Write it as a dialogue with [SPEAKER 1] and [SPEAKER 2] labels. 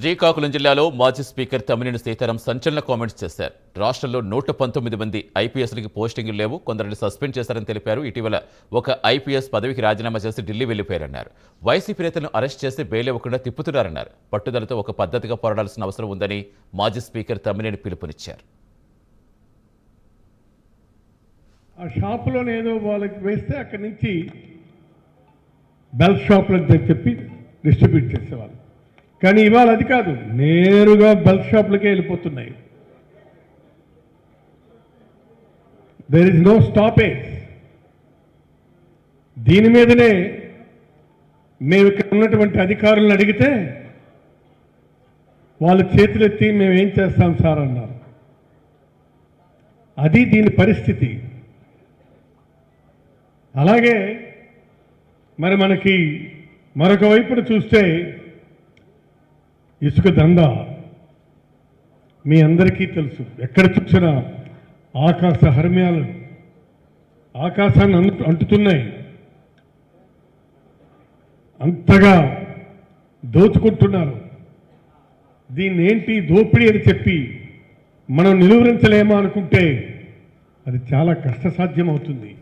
[SPEAKER 1] శ్రీకాకుళం జిల్లాలో మాజీ స్పీకర్ తమ్మినేని సీతారాం సంచలన కామెంట్స్ చేశారు. రాష్ట్రంలో 119 మంది ఐపీఎస్లకి పోస్టింగులు లేవు, కొందరిని సస్పెండ్ చేశారని తెలిపారు. ఇటీవల ఒక ఐపీఎస్ పదవికి రాజీనామా చేసి ఢిల్లీ వెళ్లిపోయారన్నారు. వైసీపీ నేతలను అరెస్ట్ చేసి బెయిల్ ఇవ్వకుండా తిప్పుతున్నారన్నారు. పట్టుదలతో ఒక పద్ధతిగా పోరాడాల్సిన అవసరం ఉందని మాజీ స్పీకర్ తమ్మినేని పిలుపునిచ్చారు.
[SPEAKER 2] ఆ షాపులోనే ఏదో వాళ్ళకి వేస్తే అక్కడి నుంచి బెల్ షాపులకు చెప్పి డిస్ట్రిబ్యూట్ చేసేవాళ్ళు. కానీ ఇవాళ అది కాదు, నేరుగా బల్క్ షాప్లకే వెళ్ళిపోతున్నాయి. There is no stoppage. దీని మీదనే మేము ఇక్కడ ఉన్నటువంటి అధికారులను అడిగితే వాళ్ళ చేతులెత్తి మేము ఏం చేస్తాం సార్ అన్నారు. అది దీని పరిస్థితి. అలాగే మరి మనకి మరొక వైపున చూస్తే ఇసుక దందా మీ అందరికీ తెలుసు. ఎక్కడ చూసినా ఆకాశ హర్మ్యాలు ఆకాశాన్ని అంటుతున్నాయి. అంతగా దోచుకుంటున్నారు. దీన్ని ఏంటి దోపిడీ అని చెప్పి మనం నిలువరించలేమా అనుకుంటే అది చాలా కష్టసాధ్యం అవుతుంది.